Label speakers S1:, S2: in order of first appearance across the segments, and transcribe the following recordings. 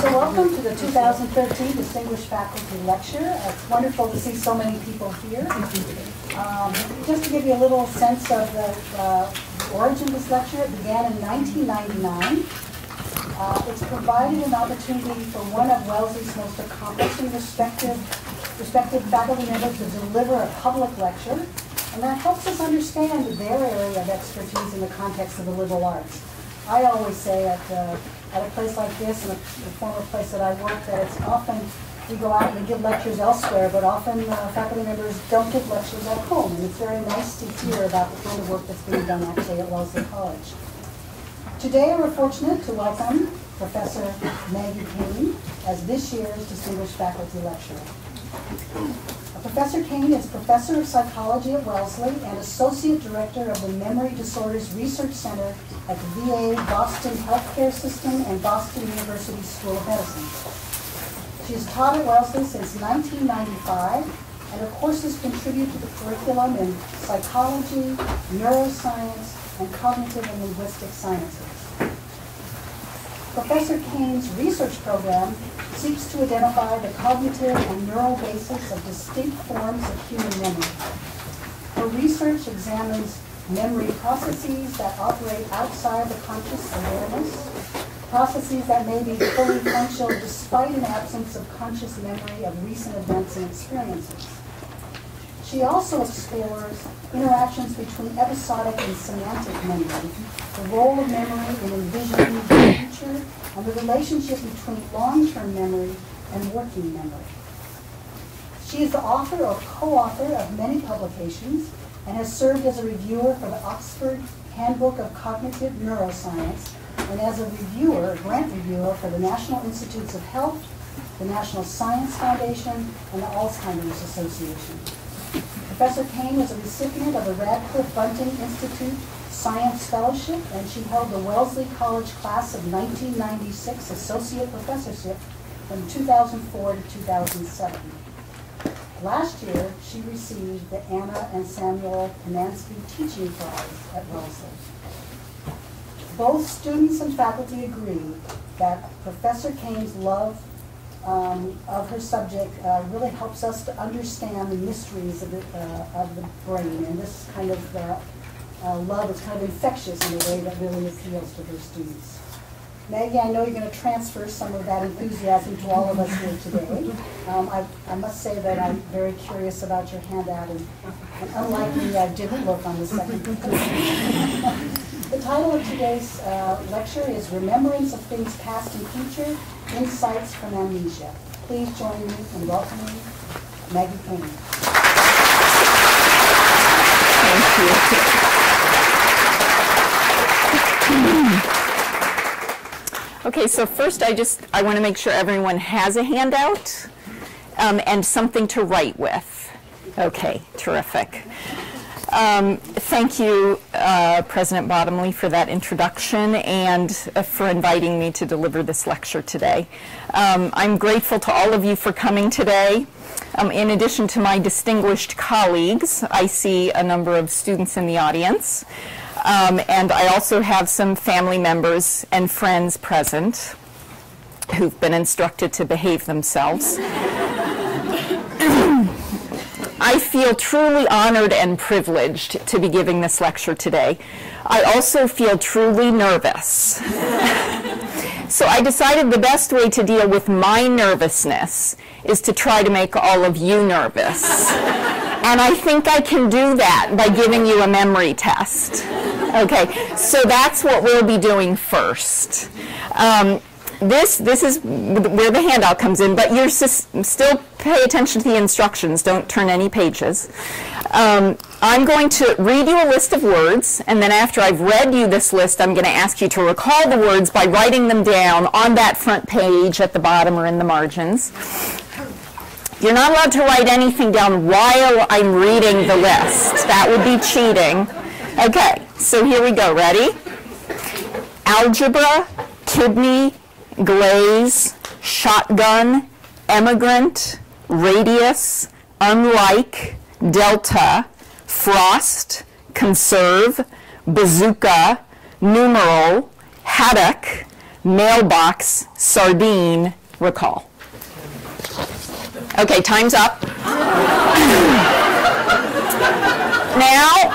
S1: So welcome to the 2013 Distinguished Faculty Lecture. It's wonderful to see so many people here. Just to give you a little sense of the origin of this lecture, it began in 1999. It's provided an opportunity for one of Wellesley's most accomplished and respected faculty members to deliver a public lecture, and that helps us understand their area of expertise in the context of the liberal arts. I always say at a place like this, and the former place that I worked, that it's often we go out and we give lectures elsewhere, but often faculty members don't give lectures at home, and it's very nice to hear about the kind of work that's being done actually at Wellesley College. Today we're fortunate to welcome Professor Margaret Keane as this year's Distinguished Faculty Lecturer. Professor Keane is Professor of Psychology at Wellesley and Associate Director of the Memory Disorders Research Center at the VA Boston Healthcare System and Boston University School of Medicine. She has taught at Wellesley since 1995, and her courses contribute to the curriculum in psychology, neuroscience, and cognitive and linguistic sciences. Professor Keane's research program seeks to identify the cognitive and neural basis of distinct forms of human memory. Her research examines memory processes that operate outside the conscious awareness, processes that may be fully functional despite an absence of conscious memory of recent events and experiences. She also explores interactions between episodic and semantic memory, the role of memory in envisioning the future, and the relationship between long-term memory and working memory. She is the author or co-author of many publications and has served as a reviewer for the Oxford Handbook of Cognitive Neuroscience and as a reviewer, grant reviewer for the National Institutes of Health, the National Science Foundation, and the Alzheimer's Association. Professor Keane was a recipient of the Radcliffe Bunting Institute Science Fellowship, and she held the Wellesley College Class of 1996 Associate Professorship from 2004 to 2007. Last year, she received the Anna and Samuel Pinanski Teaching Prize at Wellesley. Both students and faculty agree that Professor Keane's love of her subject really helps us to understand the mysteries of the brain, and this kind of love is kind of infectious in a way that really appeals to her students. Maggie, I know you're going to transfer some of that enthusiasm to all of us here today. I must say that I'm very curious about your handout, and unlikely I didn't look on the second page. The title of today's lecture is Remembrance of Things Past and Future, Insights from Amnesia. Please join me in welcoming Maggie Keane.
S2: Thank you. Okay, so first I want to make sure everyone has a handout and something to write with. Okay, terrific. Thank you, President Bottomley, for that introduction and for inviting me to deliver this lecture today. I'm grateful to all of you for coming today. In addition to my distinguished colleagues, I see a number of students in the audience. And I also have some family members and friends present who've been instructed to behave themselves. I feel truly honored and privileged to be giving this lecture today. I also feel truly nervous. So I decided the best way to deal with my nervousness is to try to make all of you nervous. And I think I can do that by giving you a memory test. Okay, so that's what we'll be doing first. This is where the handout comes in, but you're still pay attention to the instructions. Don't turn any pages. I'm going to read you a list of words, and then after I've read you this list, I'm going to ask you to recall the words by writing them down on that front page at the bottom or in the margins. You're not allowed to write anything down while I'm reading the list. That would be cheating. Okay, so here we go. Ready? Algebra, kidney, glaze, shotgun, emigrant, radius, unlike, delta, frost, conserve, bazooka, numeral, haddock, mailbox, sardine, recall. Okay, time's up. Now,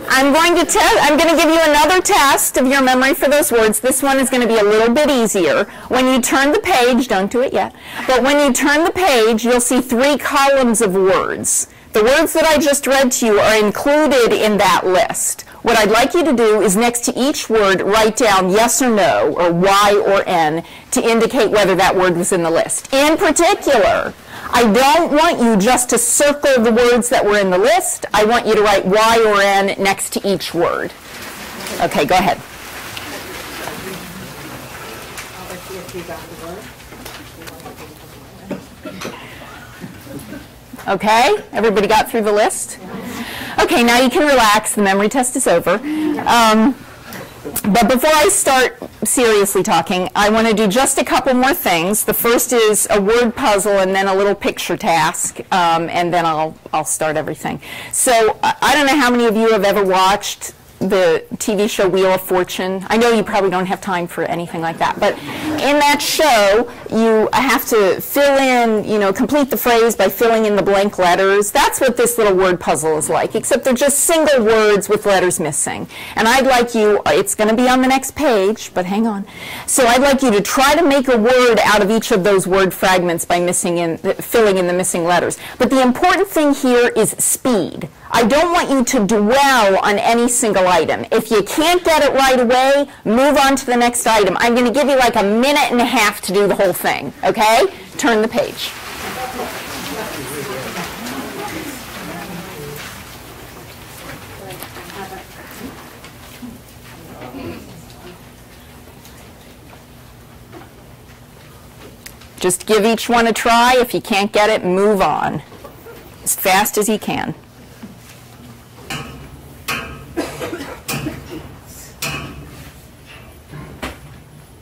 S2: I'm going to give you another test of your memory for those words. This one is going to be a little bit easier. When you turn the page, don't do it yet, but when you turn the page, you'll see 3 columns of words. The words that I just read to you are included in that list. What I'd like you to do is next to each word write down yes or no, or Y or N, to indicate whether that word was in the list. In particular, I don't want you just to circle the words that were in the list. I want you to write Y or N next to each word. Okay, go ahead. Okay, everybody got through the list? Okay, now you can relax. The memory test is over. But before I start seriously talking, I want to do just a couple more things. The first is a word puzzle and then a little picture task, and then I'll start everything. So I don't know how many of you have ever watched the TV show Wheel of Fortune. I know you probably don't have time for anything like that, but in that show, you have to fill in, complete the phrase by filling in the blank letters. That's what this little word puzzle is like, except they're just single words with letters missing. And I'd like you, it's going to be on the next page, but hang on. So I'd like you to try to make a word out of each of those word fragments by filling in the missing letters. But the important thing here is speed. I don't want you to dwell on any single item. If you can't get it right away, move on to the next item. I'm going to give you like a minute and a half to do the whole thing, okay? Turn the page. Just give each one a try. If you can't get it, move on as fast as you can.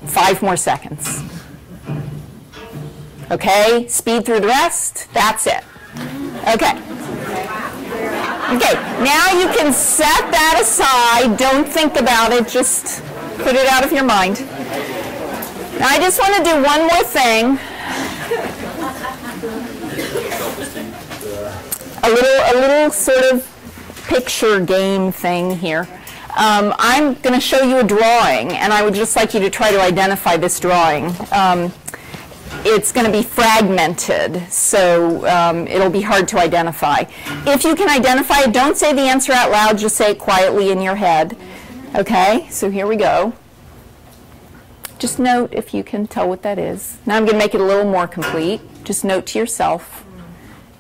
S2: Five more seconds. Okay, speed through the rest. That's it. Okay. Okay, now you can set that aside. Don't think about it. Just put it out of your mind. Now I just want to do one more thing. A little sort of picture game thing here. I'm going to show you a drawing, and I would just like you to try to identify this drawing. It's going to be fragmented, so it'll be hard to identify. If you can identify it, don't say the answer out loud, just say it quietly in your head. Okay, so here we go. Just note if you can tell what that is. Now I'm going to make it a little more complete. Just note to yourself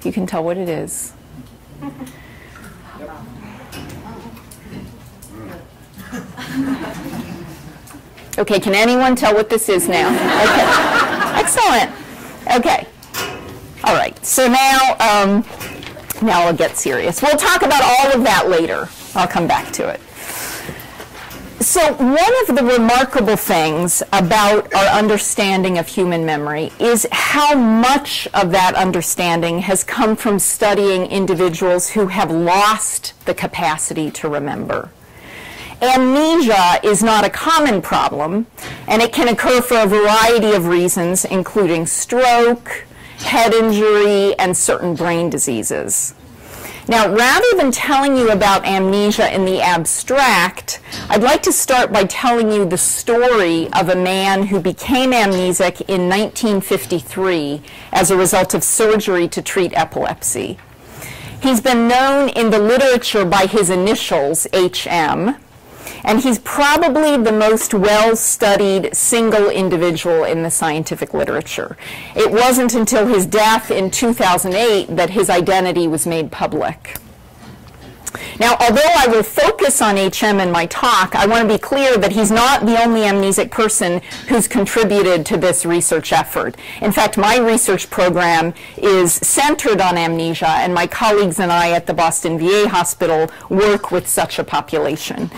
S2: if you can tell what it is. Okay, can anyone tell what this is now? Okay, excellent. Okay, all right. So now, now I'll get serious. We'll talk about all of that later. I'll come back to it. So one of the remarkable things about our understanding of human memory is how much of that understanding has come from studying individuals who have lost the capacity to remember. Amnesia is not a common problem, and it can occur for a variety of reasons, including stroke, head injury, and certain brain diseases. Now, rather than telling you about amnesia in the abstract, I'd like to start by telling you the story of a man who became amnesic in 1953 as a result of surgery to treat epilepsy. He's been known in the literature by his initials, HM, and he's probably the most well-studied single individual in the scientific literature. It wasn't until his death in 2008 that his identity was made public. Now, although I will focus on HM in my talk, I want to be clear that he's not the only amnesic person who's contributed to this research effort. In fact, my research program is centered on amnesia, and my colleagues and I at the Boston VA Hospital work with such a population.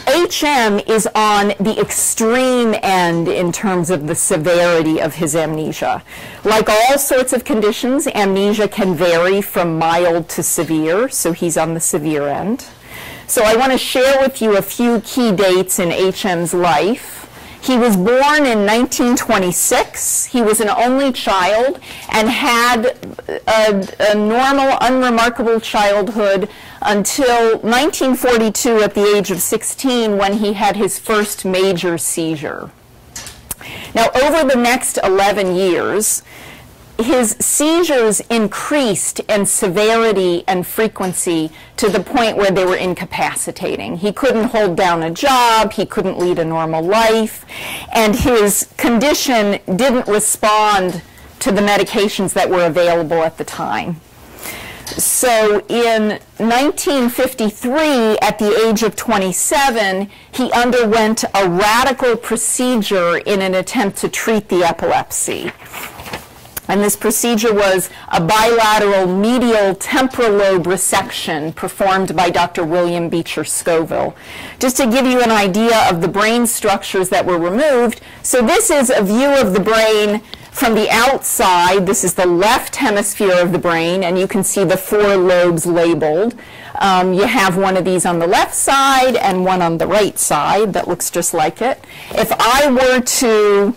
S2: HM is on the extreme end in terms of the severity of his amnesia. Like all sorts of conditions, amnesia can vary from mild to severe, so he's on the severe end. So I want to share with you a few key dates in HM's life. He was born in 1926. He was an only child and had a normal, unremarkable childhood until 1942 at the age of 16 when he had his first major seizure. Now, over the next 11 years, his seizures increased in severity and frequency to the point where they were incapacitating. He couldn't hold down a job, he couldn't lead a normal life, and his condition didn't respond to the medications that were available at the time. So in 1953, at the age of 27, he underwent a radical procedure in an attempt to treat the epilepsy. And this procedure was a bilateral medial temporal lobe resection performed by Dr. William Beecher Scoville. Just to give you an idea of the brain structures that were removed, so this is a view of the brain from the outside. This is the left hemisphere of the brain, and you can see the 4 lobes labeled. You have one of these on the left side and one on the right side that looks just like it. If I were to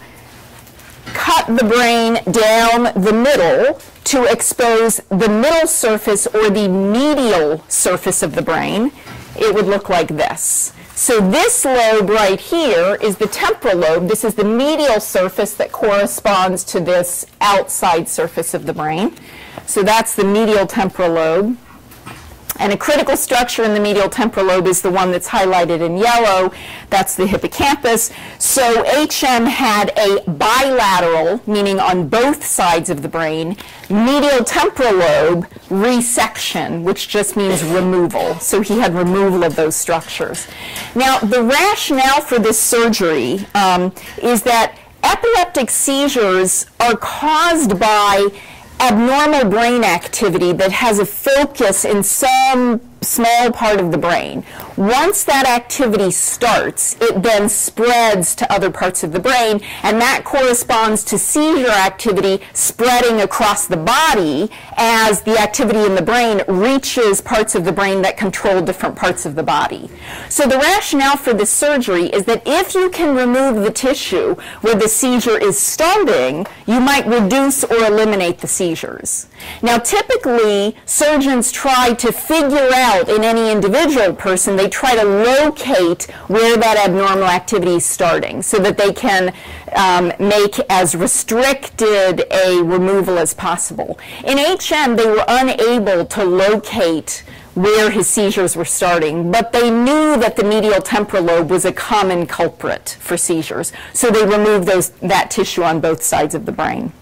S2: cut the brain down the middle to expose the middle surface or the medial surface of the brain, it would look like this. So this lobe right here is the temporal lobe. This is the medial surface that corresponds to this outside surface of the brain. So that's the medial temporal lobe. And a critical structure in the medial temporal lobe is the one that's highlighted in yellow. That's the hippocampus. So HM had a bilateral, meaning on both sides of the brain, medial temporal lobe resection, which just means removal. So he had removal of those structures. Now, the rationale for this surgery is that epileptic seizures are caused by abnormal brain activity that has a focus in some small part of the brain. Once that activity starts, it then spreads to other parts of the brain, and that corresponds to seizure activity spreading across the body as the activity in the brain reaches parts of the brain that control different parts of the body. So the rationale for this surgery is that if you can remove the tissue where the seizure is starting, you might reduce or eliminate the seizures. Now, typically, surgeons try to figure out in any individual person, they try to locate where that abnormal activity is starting so that they can make as restricted a removal as possible. In HM, they were unable to locate where his seizures were starting, but they knew that the medial temporal lobe was a common culprit for seizures, so they removed that tissue on both sides of the brain.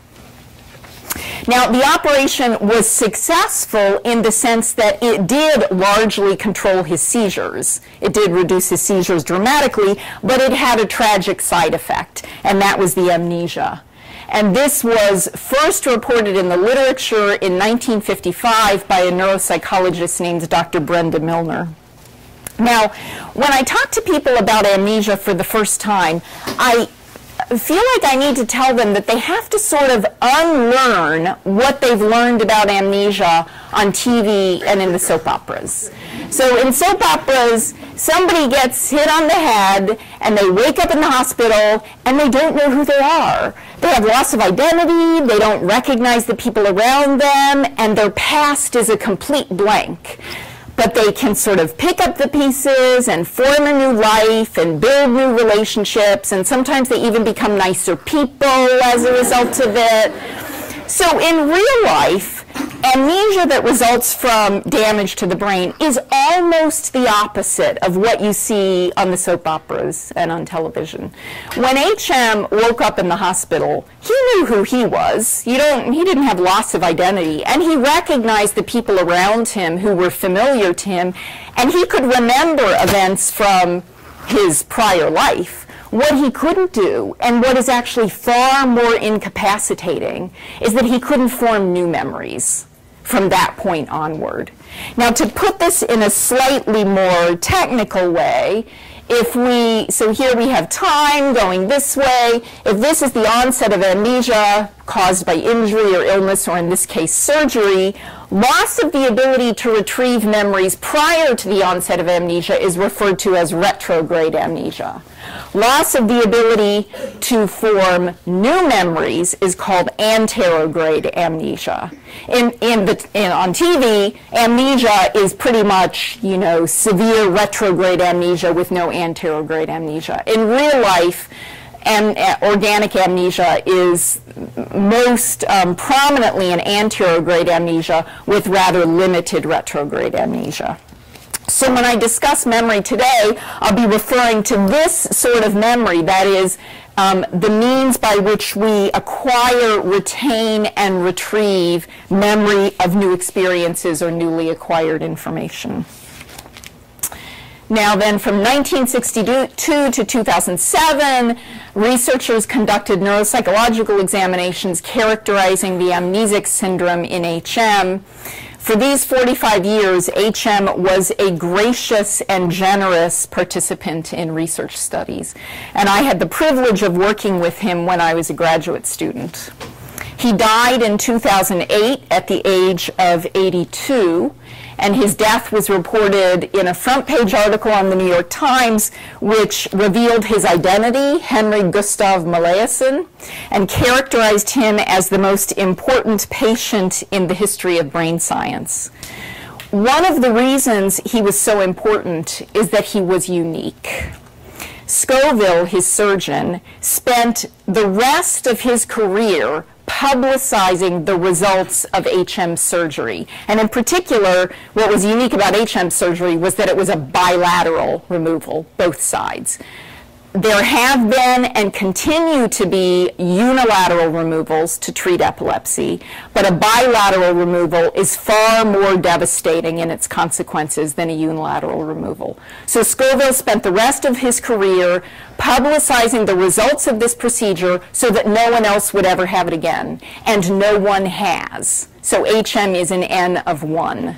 S2: Now, the operation was successful in the sense that it did largely control his seizures. It did reduce his seizures dramatically, but it had a tragic side effect, and that was the amnesia. And this was first reported in the literature in 1955 by a neuropsychologist named Dr. Brenda Milner. Now, when I talk to people about amnesia for the first time, I feel like I need to tell them that they have to sort of unlearn what they've learned about amnesia on TV and in the soap operas. So in soap operas, somebody gets hit on the head and they wake up in the hospital and they don't know who they are. They have loss of identity, they don't recognize the people around them, and their past is a complete blank. But they can sort of pick up the pieces and form a new life and build new relationships, and sometimes they even become nicer people as a result of it. So in real life, amnesia that results from damage to the brain is almost the opposite of what you see on the soap operas and on television. When HM woke up in the hospital, he knew who he was. He didn't have loss of identity, and he recognized the people around him who were familiar to him, and he could remember events from his prior life. What he couldn't do, and what is actually far more incapacitating, is that he couldn't form new memories from that point onward. Now, to put this in a slightly more technical way, so here we have time going this way. If this is the onset of amnesia caused by injury or illness, or in this case surgery, Loss of the ability to retrieve memories prior to the onset of amnesia is referred to as retrograde amnesia. Loss of the ability to form new memories is called anterograde amnesia. On TV, amnesia is pretty much, severe retrograde amnesia with no anterograde amnesia. In real life, organic amnesia is most prominently an anterograde amnesia with rather limited retrograde amnesia. So when I discuss memory today, I'll be referring to this sort of memory, that is, the means by which we acquire, retain, and retrieve memory of new experiences or newly acquired information. Now then, from 1962 to 2007, researchers conducted neuropsychological examinations characterizing the amnesic syndrome in HM. For these 45 years, HM was a gracious and generous participant in research studies, and I had the privilege of working with him when I was a graduate student. He died in 2008 at the age of 82, and his death was reported in a front-page article on the New York Times, which revealed his identity, Henry Gustav Malayason, and characterized him as the most important patient in the history of brain science. One of the reasons he was so important is that he was unique. Scoville, his surgeon, spent the rest of his career publicizing the results of HM surgery. And in particular, what was unique about HM surgery was that it was a bilateral removal, both sides. There have been and continue to be unilateral removals to treat epilepsy, but a bilateral removal is far more devastating in its consequences than a unilateral removal. So Scoville spent the rest of his career publicizing the results of this procedure so that no one else would ever have it again, and no one has. So HM is an N of 1.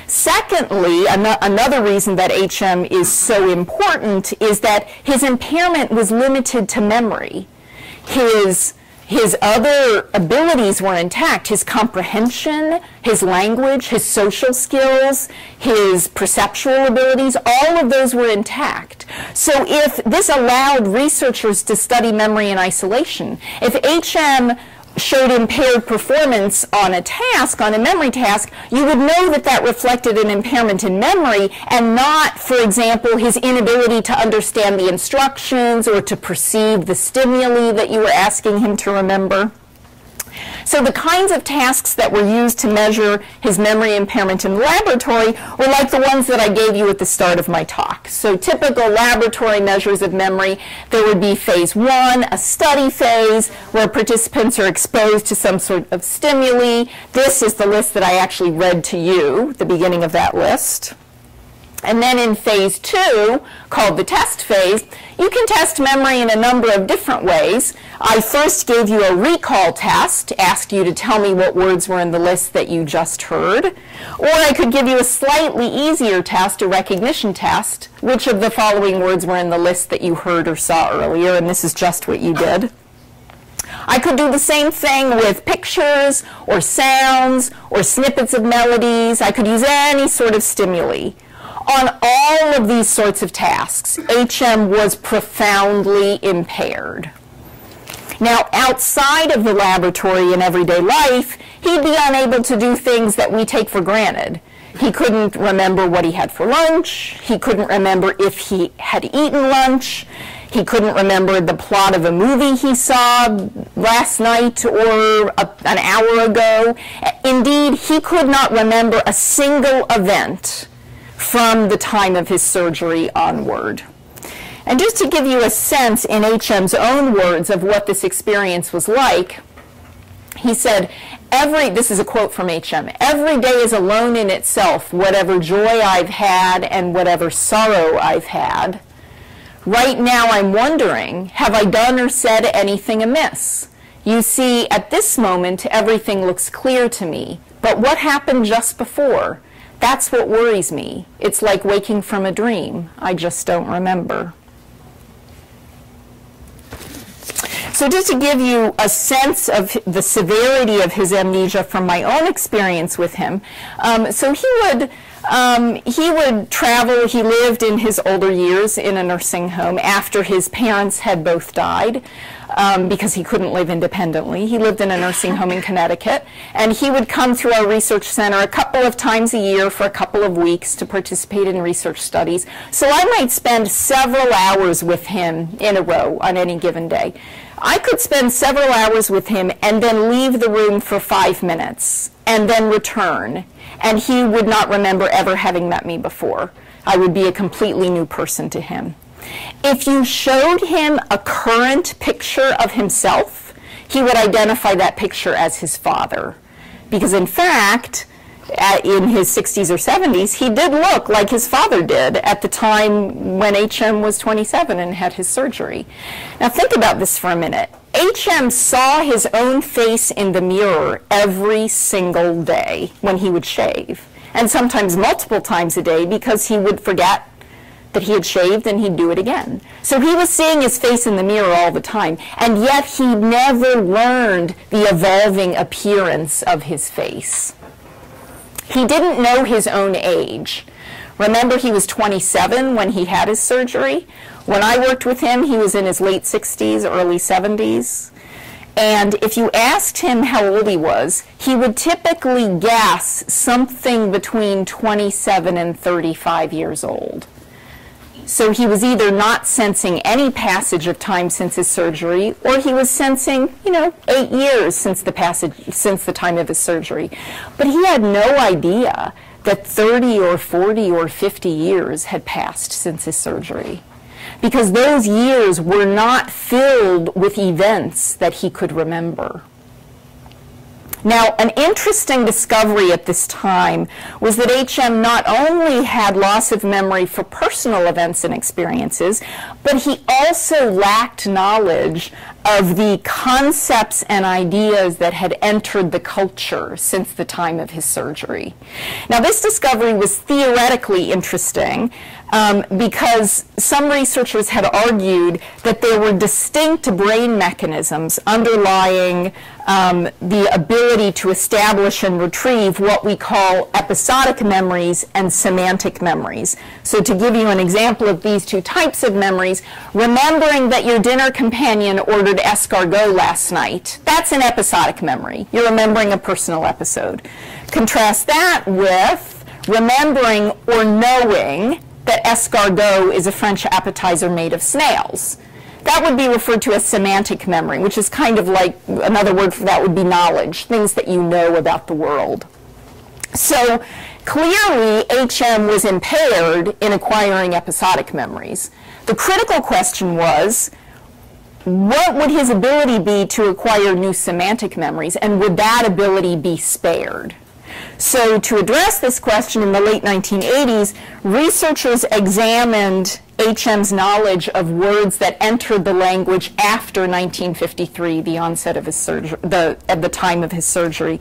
S2: Secondly, another reason that HM is so important is that his impairment was limited to memory. His other abilities were intact. His comprehension, his language, his social skills, his perceptual abilities, all of those were intact. So if this allowed researchers to study memory in isolation, if HM showed impaired performance on a task, on a memory task, you would know that that reflected an impairment in memory and not, for example, his inability to understand the instructions or to perceive the stimuli that you were asking him to remember. So the kinds of tasks that were used to measure his memory impairment in the laboratory were like the ones that I gave you at the start of my talk. So typical laboratory measures of memory, there would be phase 1, a study phase, where participants are exposed to some sort of stimuli. This is the list that I actually read to you, the beginning of that list. And then in phase 2, called the test phase, you can test memory in a number of different ways. I first gave you a recall test, asked you to tell me what words were in the list that you just heard. Or I could give you a slightly easier test, a recognition test, which of the following words were in the list that you heard or saw earlier, and this is just what you did. I could do the same thing with pictures or sounds or snippets of melodies. I could use any sort of stimuli. On all of these sorts of tasks, HM was profoundly impaired. Now, outside of the laboratory in everyday life, he'd be unable to do things that we take for granted. He couldn't remember what he had for lunch. He couldn't remember if he had eaten lunch. He couldn't remember the plot of a movie he saw last night or an hour ago. Indeed, he could not remember a single event from the time of his surgery onward. And just to give you a sense in HM's own words of what this experience was like, he said, this is a quote from HM, "Every day is alone in itself, whatever joy I've had and whatever sorrow I've had. Right now I'm wondering, have I done or said anything amiss? You see, at this moment, everything looks clear to me. But what happened just before? That's what worries me. It's like waking from a dream. I just don't remember." So just to give you a sense of the severity of his amnesia from my own experience with him, so he would travel. He lived in his older years in a nursing home after his parents had both died, because he couldn't live independently. He lived in a nursing home in Connecticut, and he would come through our research center a couple of times a year for a couple of weeks to participate in research studies. So I might spend several hours with him in a row on any given day. I could spend several hours with him and then leave the room for 5 minutes and then return, and he would not remember ever having met me before. I would be a completely new person to him. If you showed him a current picture of himself, he would identify that picture as his father. Because in fact, in his 60s or 70s, he did look like his father did at the time when HM was 27 and had his surgery. Now think about this for a minute. HM saw his own face in the mirror every single day when he would shave, and sometimes multiple times a day because he would forget that he had shaved and he'd do it again. So he was seeing his face in the mirror all the time, and yet he never learned the evolving appearance of his face. He didn't know his own age. Remember, he was 27 when he had his surgery. When I worked with him, he was in his late 60s, early 70s. And if you asked him how old he was, he would typically guess something between 27 and 35 years old. So he was either not sensing any passage of time since his surgery, or he was sensing, 8 years since the time of his surgery. But he had no idea that 30 or 40 or 50 years had passed since his surgery, because those years were not filled with events that he could remember. Now, an interesting discovery at this time was that HM not only had loss of memory for personal events and experiences, but he also lacked knowledge of the concepts and ideas that had entered the culture since the time of his surgery. Now, this discovery was theoretically interesting because some researchers had argued that there were distinct brain mechanisms underlying the ability to establish and retrieve what we call episodic memories and semantic memories. So to give you an example of these two types of memories, remembering that your dinner companion ordered escargot last night, that's an episodic memory. You're remembering a personal episode. Contrast that with remembering or knowing that escargot is a French appetizer made of snails. That would be referred to as semantic memory, which is kind of like, another word for that would be knowledge, things that you know about the world. So clearly, HM was impaired in acquiring episodic memories. The critical question was, what would his ability be to acquire new semantic memories, and would that ability be spared? So to address this question in the late 1980s, researchers examined HM's knowledge of words that entered the language after 1953, the onset of his surgery, at the time of his surgery.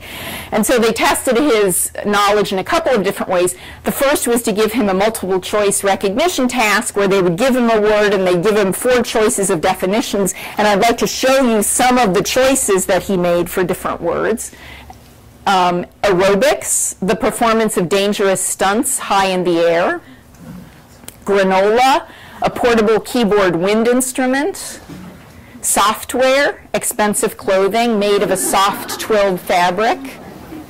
S2: And so they tested his knowledge in a couple of different ways. The first was to give him a multiple choice recognition task where they would give him a word and they'd give him 4 choices of definitions. And I'd like to show you some of the choices that he made for different words. Aerobics, the performance of dangerous stunts high in the air. Granola, a portable keyboard wind instrument. Software, expensive clothing made of a soft twilled fabric.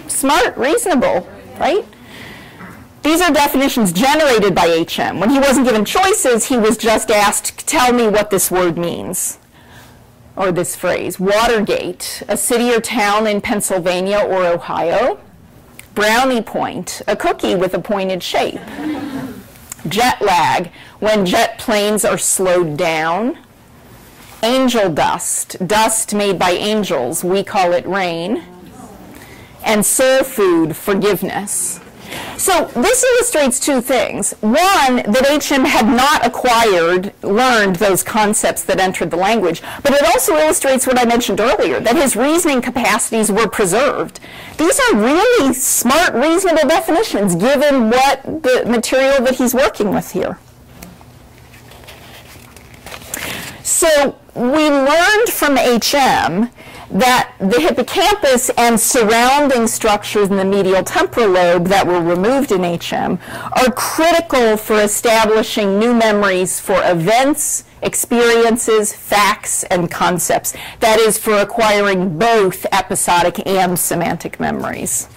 S2: Smart, reasonable, right? These are definitions generated by HM. When he wasn't given choices, he was just asked, tell me what this word means. Or this phrase, Watergate, a city or town in Pennsylvania or Ohio. Brownie point, a cookie with a pointed shape. Jet lag, when jet planes are slowed down. Angel dust, dust made by angels, we call it rain. And soul food, forgiveness. So this illustrates 2 things. One, that HM had not learned those concepts that entered the language, but it also illustrates what I mentioned earlier, that his reasoning capacities were preserved. These are really smart, reasonable definitions given what the material that he's working with here. So we learned from HM that the hippocampus and surrounding structures in the medial temporal lobe that were removed in HM are critical for establishing new memories for events, experiences, facts, and concepts. That is, for acquiring both episodic and semantic memories.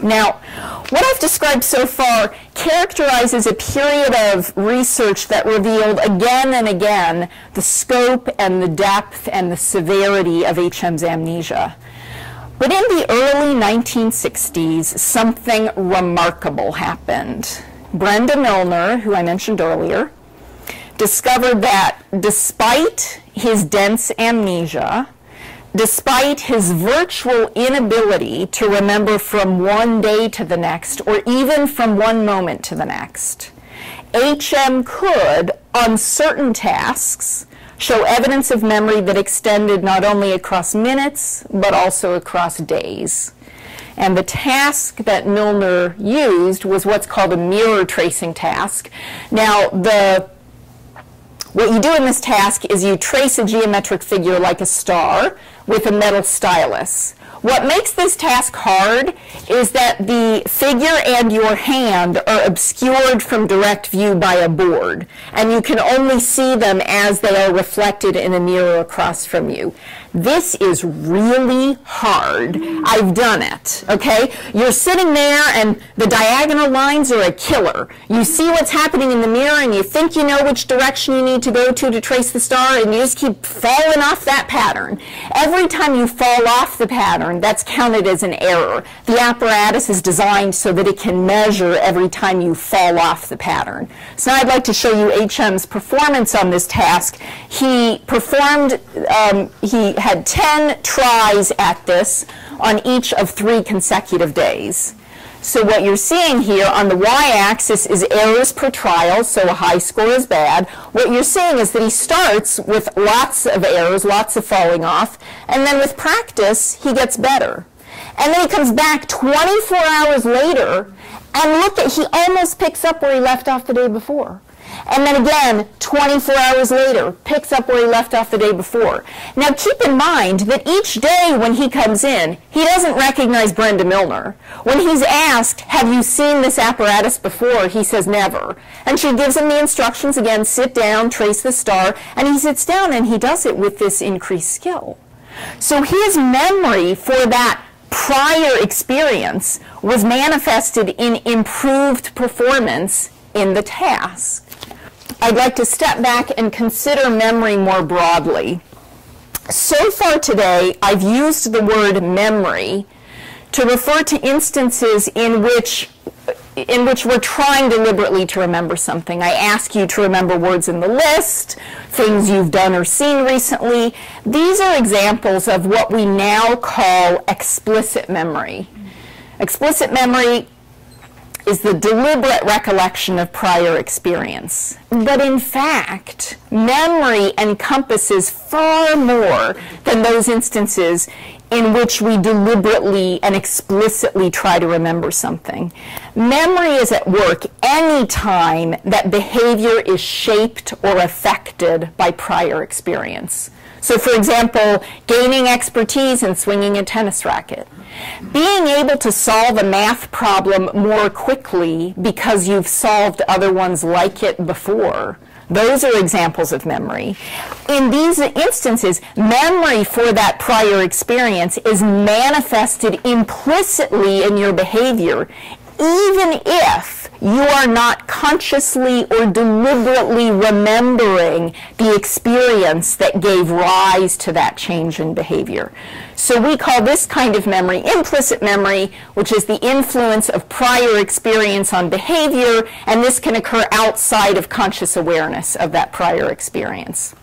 S2: Now, what I've described so far characterizes a period of research that revealed again and again the scope and the depth and the severity of HM's amnesia. But in the early 1960s, something remarkable happened. Brenda Milner, who I mentioned earlier, discovered that despite his dense amnesia, despite his virtual inability to remember from one day to the next, or even from one moment to the next, HM could, on certain tasks, show evidence of memory that extended not only across minutes, but also across days. And the task that Milner used was what's called a mirror tracing task. Now, what you do in this task is you trace a geometric figure like a star with a metal stylus. What makes this task hard is that the figure and your hand are obscured from direct view by a board, and you can only see them as they are reflected in a mirror across from you. This is really hard. I've done it, okay? You're sitting there and the diagonal lines are a killer. You see what's happening in the mirror and you think you know which direction you need to go to trace the star, and you just keep falling off that pattern. Every time you fall off the pattern, that's counted as an error. The apparatus is designed so that it can measure every time you fall off the pattern. So now I'd like to show you HM's performance on this task. He had 10 tries at this on each of 3 consecutive days. So what you're seeing here on the y-axis is errors per trial, so a high score is bad. What you're seeing is that he starts with lots of errors, lots of falling off, and then with practice, he gets better. And then he comes back 24 hours later, and look at, he almost picks up where he left off the day before. And then again, 24 hours later, picks up where he left off the day before. Now keep in mind that each day when he comes in, he doesn't recognize Brenda Milner. When he's asked, have you seen this apparatus before, he says never. And she gives him the instructions again, sit down, trace the star, and he sits down and he does it with this increased skill. So his memory for that prior experience was manifested in improved performance in the task. I'd like to step back and consider memory more broadly. So far today, I've used the word memory to refer to instances in which we're trying deliberately to remember something. I ask you to remember words in the list, things you've done or seen recently. These are examples of what we now call explicit memory. Explicit memory is the deliberate recollection of prior experience. But in fact, memory encompasses far more than those instances in which we deliberately and explicitly try to remember something. Memory is at work any time that behavior is shaped or affected by prior experience. So for example, gaining expertise in swinging a tennis racket. Being able to solve a math problem more quickly because you've solved other ones like it before. Those are examples of memory. In these instances, memory for that prior experience is manifested implicitly in your behavior, even if you are not consciously or deliberately remembering the experience that gave rise to that change in behavior. So we call this kind of memory implicit memory, which is the influence of prior experience on behavior, and this can occur outside of conscious awareness of that prior experience.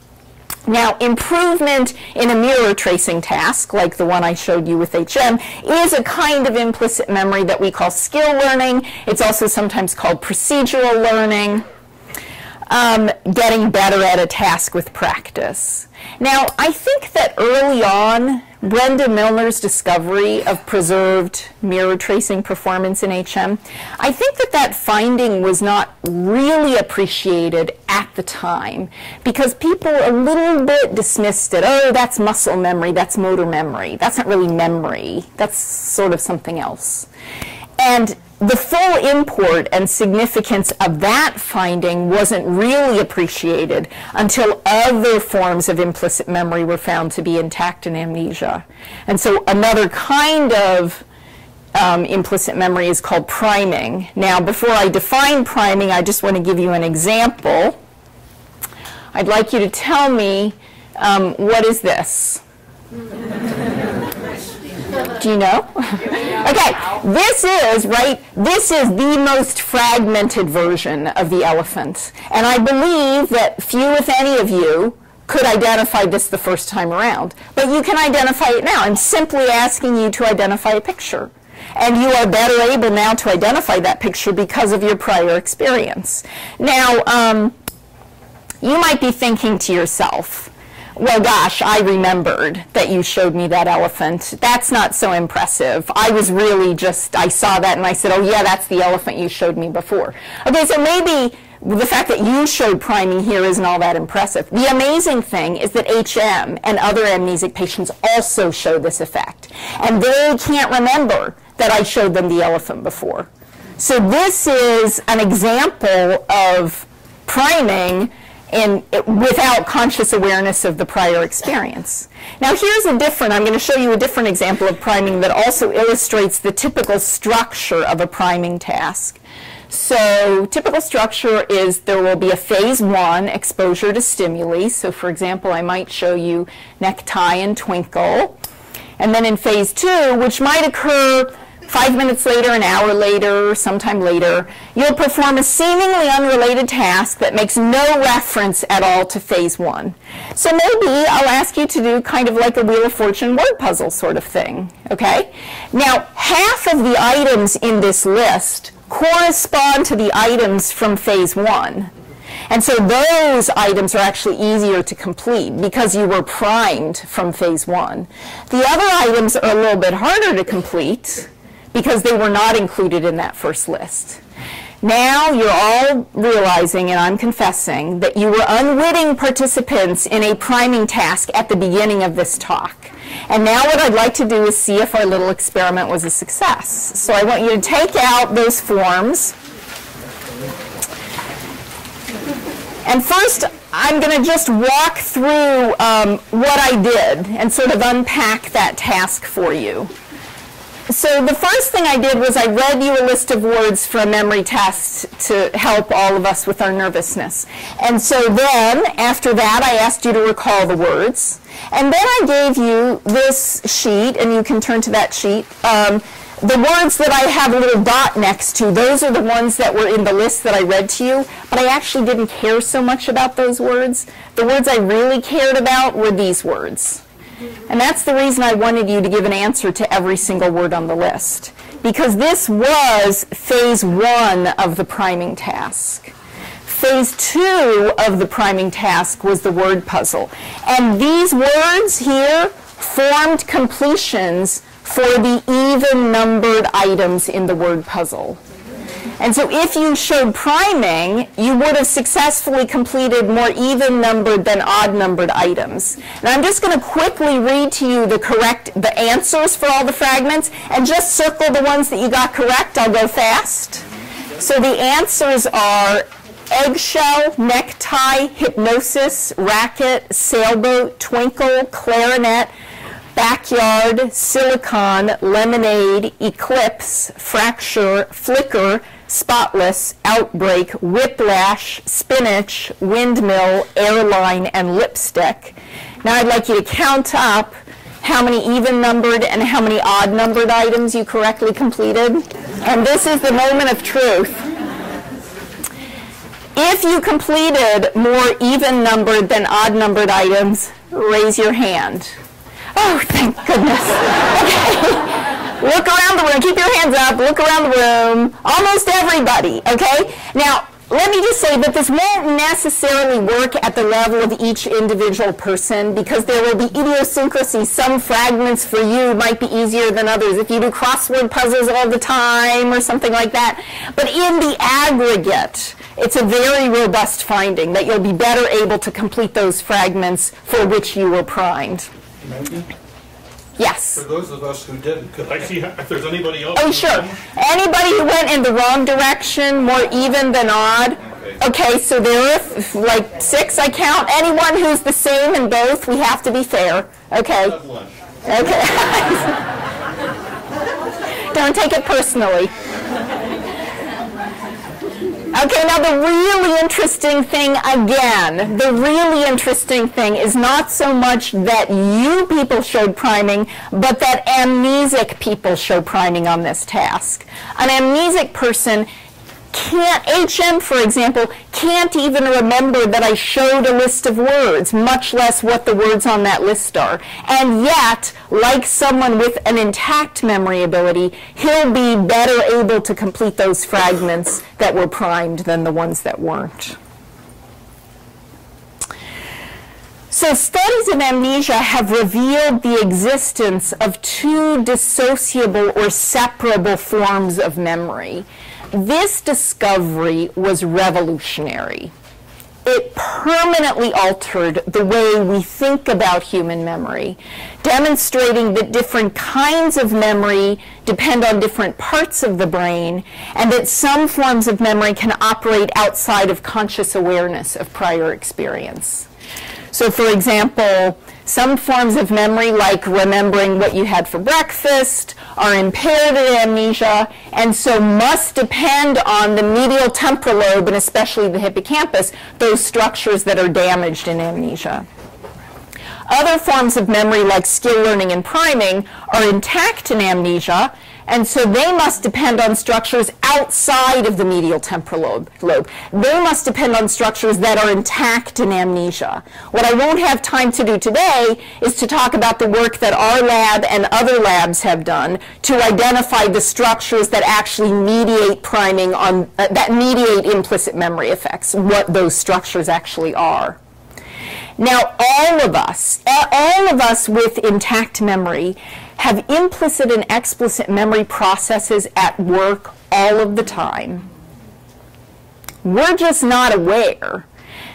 S2: Now, improvement in a mirror tracing task, like the one I showed you with HM, is a kind of implicit memory that we call skill learning. It's also sometimes called procedural learning, getting better at a task with practice. Now, I think that early on, Brenda Milner's discovery of preserved mirror tracing performance in HM, I think that that finding was not really appreciated at the time because people a little bit dismissed it. Oh, that's muscle memory, that's motor memory. That's not really memory. That's sort of something else. And the full import and significance of that finding wasn't really appreciated until other forms of implicit memory were found to be intact in amnesia. And so another kind of implicit memory is called priming. Now, before I define priming, I just want to give you an example. I'd like you to tell me, what is this? Do you know? Okay, this is the most fragmented version of the elephant. And I believe that few, if any of you, could identify this the first time around. But you can identify it now. I'm simply asking you to identify a picture. And you are better able now to identify that picture because of your prior experience. Now, you might be thinking to yourself, well, gosh, I remembered that you showed me that elephant. That's not so impressive. I was really just, I saw that and I said, oh yeah, that's the elephant you showed me before. Okay, so maybe the fact that you showed priming here isn't all that impressive. The amazing thing is that HM and other amnesic patients also show this effect. And they can't remember that I showed them the elephant before. So this is an example of priming without conscious awareness of the prior experience. Now here's I'm going to show you a different example of priming that also illustrates the typical structure of a priming task. So typical structure is there will be a phase 1, exposure to stimuli. So for example, I might show you necktie and twinkle. And then in phase 2, which might occur 5 minutes later, an hour later, sometime later, you'll perform a seemingly unrelated task that makes no reference at all to phase 1. So maybe I'll ask you to do kind of like a Wheel of Fortune word puzzle sort of thing, okay? Now, half of the items in this list correspond to the items from phase 1. And so those items are actually easier to complete because you were primed from phase 1. The other items are a little bit harder to complete because they were not included in that first list. Now you're all realizing, and I'm confessing, that you were unwitting participants in a priming task at the beginning of this talk. And now what I'd like to do is see if our little experiment was a success. So I want you to take out those forms. And first, I'm going to just walk through what I did and sort of unpack that task for you. So the first thing I did was I read you a list of words for a memory test to help all of us with our nervousness. And so then, after that, I asked you to recall the words. And then I gave you this sheet, and you can turn to that sheet. The words that I have a little dot next to, those are the ones that were in the list that I read to you, but I actually didn't care so much about those words. The words I really cared about were these words. And that's the reason I wanted you to give an answer to every single word on the list, because this was phase 1 of the priming task. Phase 2 of the priming task was the word puzzle. And these words here formed completions for the even-numbered items in the word puzzle. And so if you showed priming, you would have successfully completed more even-numbered than odd-numbered items. And I'm just going to quickly read to you the answers for all the fragments, and just circle the ones that you got correct. I'll go fast. So the answers are eggshell, necktie, hypnosis, racket, sailboat, twinkle, clarinet, backyard, silicon, lemonade, eclipse, fracture, flicker, spotless, outbreak, whiplash, spinach, windmill, airline, and lipstick. Now I'd like you to count up how many even-numbered and how many odd-numbered items you correctly completed. And this is the moment of truth. If you completed more even-numbered than odd-numbered items, raise your hand. Oh, thank goodness. Okay. Look around the room. Keep your hands up. Look around the room. Almost everybody, okay? Now, let me just say that this won't necessarily work at the level of each individual person because there will be idiosyncrasies. Some fragments for you might be easier than others if you do crossword puzzles all the time or something like that. But in the aggregate, it's a very robust finding that you'll be better able to complete those fragments for which you were primed.
S3: Maybe?
S2: Yes.
S3: For those of us who didn't, could I see if there's anybody else?
S2: Oh, sure. Anybody who went in the wrong direction, more even than odd? Okay, so there are like 6 I count. Anyone who's the same in both, we have to be fair. Okay. Okay. Don't take it personally. Okay, now the really interesting thing again, the really interesting thing is not so much that you people showed priming, but that amnesic people show priming on this task. An amnesic person can't, HM for example, can't even remember that I showed a list of words, much less what the words on that list are. And yet, like someone with an intact memory ability, he'll be better able to complete those fragments that were primed than the ones that weren't. So studies in amnesia have revealed the existence of 2 dissociable or separable forms of memory. This discovery was revolutionary. It permanently altered the way we think about human memory, demonstrating that different kinds of memory depend on different parts of the brain, and that some forms of memory can operate outside of conscious awareness of prior experience. So, for example, some forms of memory, like remembering what you had for breakfast, are impaired in amnesia, and so must depend on the medial temporal lobe, and especially the hippocampus, those structures that are damaged in amnesia. Other forms of memory, like skill learning and priming, are intact in amnesia, and so they must depend on structures outside of the medial temporal lobe. They must depend on structures that are intact in amnesia. What I won't have time to do today is to talk about the work that our lab and other labs have done to identify the structures that actually mediate priming on, that mediate implicit memory effects, what those structures actually are. Now, all of us with intact memory have implicit and explicit memory processes at work all of the time. We're just not aware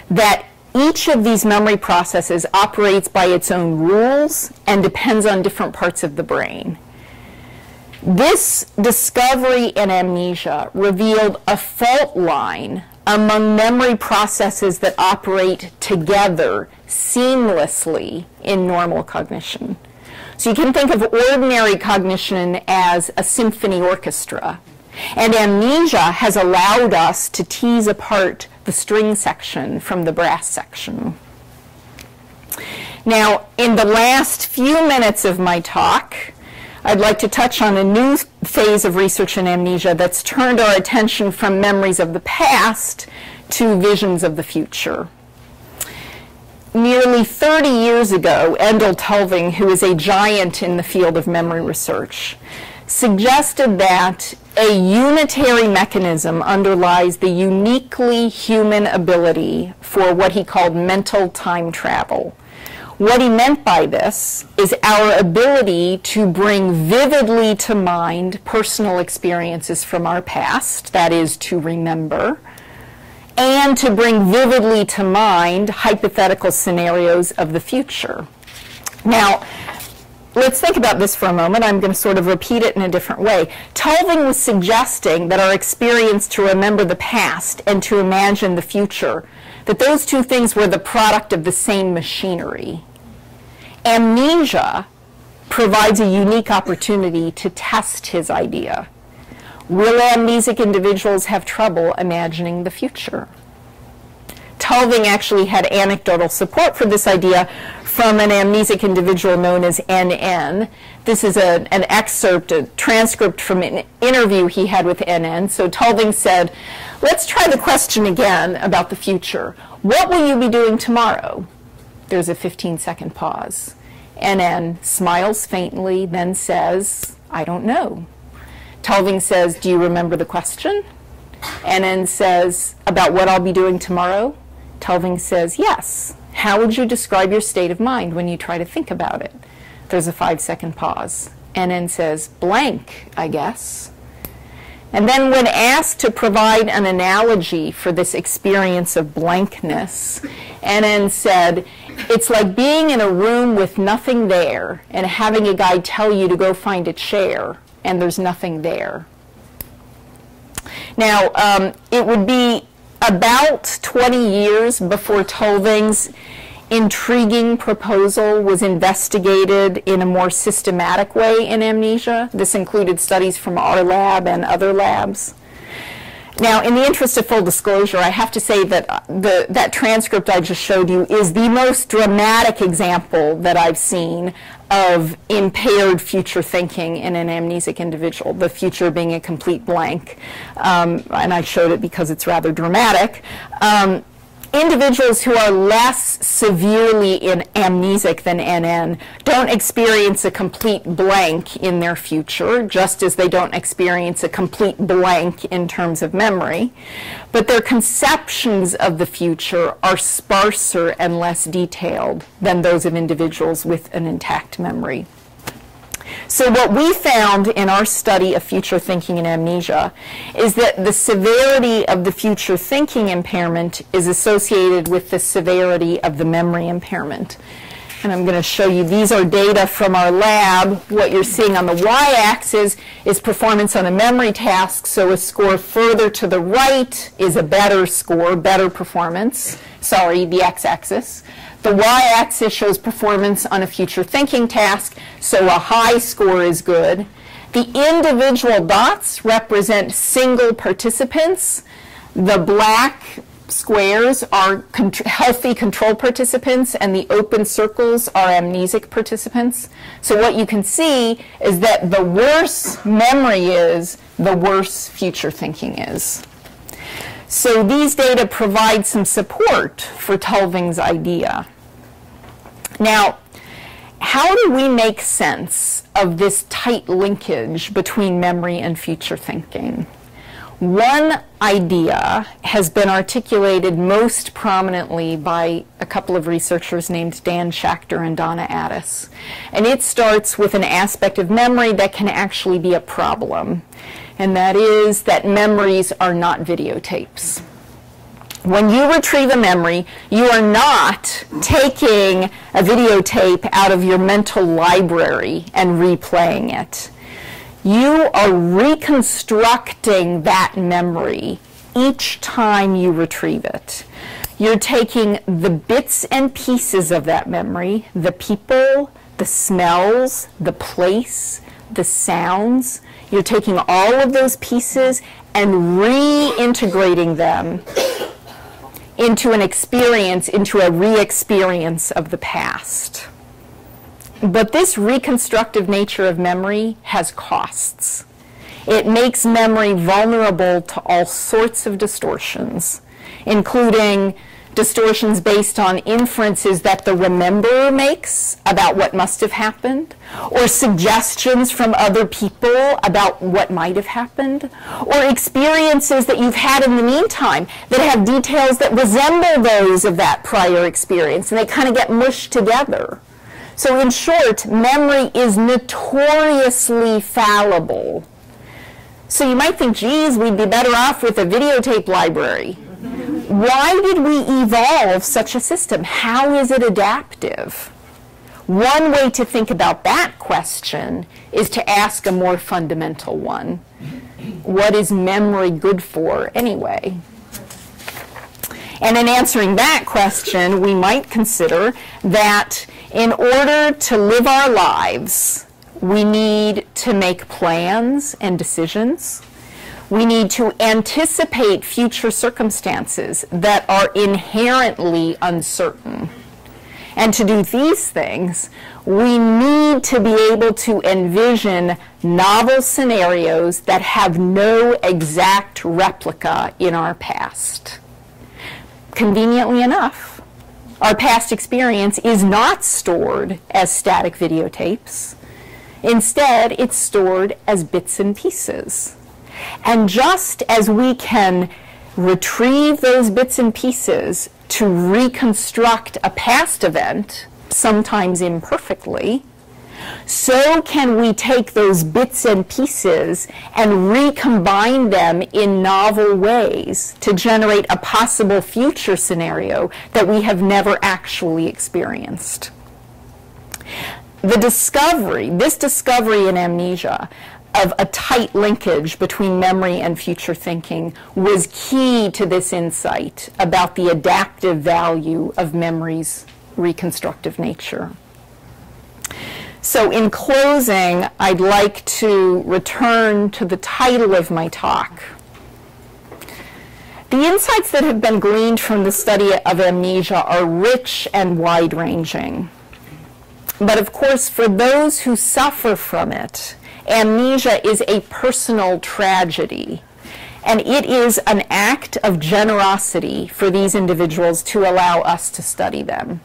S2: that each of these memory processes operates by its own rules and depends on different parts of the brain. This discovery in amnesia revealed a fault line among memory processes that operate together seamlessly in normal cognition. So you can think of ordinary cognition as a symphony orchestra. And amnesia has allowed us to tease apart the string section from the brass section. Now, in the last few minutes of my talk, I'd like to touch on a new phase of research in amnesia that's turned our attention from memories of the past to visions of the future. Nearly 30 years ago, Endel Tulving, who is a giant in the field of memory research, suggested that a unitary mechanism underlies the uniquely human ability for what he called mental time travel. What he meant by this is our ability to bring vividly to mind personal experiences from our past, that is, to remember, and to bring vividly to mind hypothetical scenarios of the future. Now, let's think about this for a moment. I'm going to sort of repeat it in a different way. Tulving was suggesting that our experience to remember the past and to imagine the future, that those two things were the product of the same machinery. Amnesia provides a unique opportunity to test his idea. Will amnesic individuals have trouble imagining the future? Tulving actually had anecdotal support for this idea from an amnesic individual known as NN. This is an excerpt, a transcript from an interview he had with NN. So Tulving said, let's try the question again about the future. What will you be doing tomorrow? There's a 15-second pause. NN smiles faintly, then says, I don't know. Tulving says, do you remember the question? NN says, about what I'll be doing tomorrow. Tulving says, yes. How would you describe your state of mind when you try to think about it? There's a 5-second pause. NN says, blank, I guess. And then when asked to provide an analogy for this experience of blankness, NN said, it's like being in a room with nothing there and having a guy tell you to go find a chair, and there's nothing there. Now, it would be about 20 years before Tulving's intriguing proposal was investigated in a more systematic way in amnesia. This included studies from our lab and other labs. Now, in the interest of full disclosure, I have to say that that transcript I just showed you is the most dramatic example that I've seen of impaired future thinking in an amnesic individual, the future being a complete blank. And I showed it because it's rather dramatic. Individuals who are less severely amnesic than NN don't experience a complete blank in their future, just as they don't experience a complete blank in terms of memory. But their conceptions of the future are sparser and less detailed than those of individuals with an intact memory. So what we found in our study of future thinking and amnesia is that the severity of the future thinking impairment is associated with the severity of the memory impairment. And I'm going to show you, these are data from our lab. What you're seeing on the y-axis is performance on a memory task, so a score further to the right is a better score, better performance. Sorry, the x-axis. The y-axis shows performance on a future thinking task, so a high score is good. The individual dots represent single participants. The black squares are healthy control participants, and the open circles are amnesic participants. So what you can see is that the worse memory is, the worse future thinking is. So these data provide some support for Tulving's idea. Now, how do we make sense of this tight linkage between memory and future thinking? One idea has been articulated most prominently by a couple of researchers named Dan Schachter and Donna Addis. And it starts with an aspect of memory that can actually be a problem. And that is that memories are not videotapes. When you retrieve a memory, you are not taking a videotape out of your mental library and replaying it. You are reconstructing that memory each time you retrieve it. You're taking the bits and pieces of that memory, the people, the smells, the place, the sounds. You're taking all of those pieces and reintegrating them into an experience, into a re-experience of the past. But this reconstructive nature of memory has costs. It makes memory vulnerable to all sorts of distortions, including distortions based on inferences that the rememberer makes about what must have happened, or suggestions from other people about what might have happened, or experiences that you've had in the meantime that have details that resemble those of that prior experience, and they kind of get mushed together. So in short, memory is notoriously fallible. So you might think, geez, we'd be better off with a videotape library. Why did we evolve such a system? How is it adaptive? One way to think about that question is to ask a more fundamental one. What is memory good for anyway? And in answering that question, we might consider that in order to live our lives, we need to make plans and decisions. We need to anticipate future circumstances that are inherently uncertain. And to do these things, we need to be able to envision novel scenarios that have no exact replica in our past. Conveniently enough, our past experience is not stored as static videotapes. Instead, it's stored as bits and pieces. And just as we can retrieve those bits and pieces to reconstruct a past event, sometimes imperfectly, so can we take those bits and pieces and recombine them in novel ways to generate a possible future scenario that we have never actually experienced. This discovery in amnesia of a tight linkage between memory and future thinking was key to this insight about the adaptive value of memory's reconstructive nature. So in closing, I'd like to return to the title of my talk. The insights that have been gleaned from the study of amnesia are rich and wide-ranging. But of course, for those who suffer from it, amnesia is a personal tragedy. And it is an act of generosity for these individuals to allow us to study them.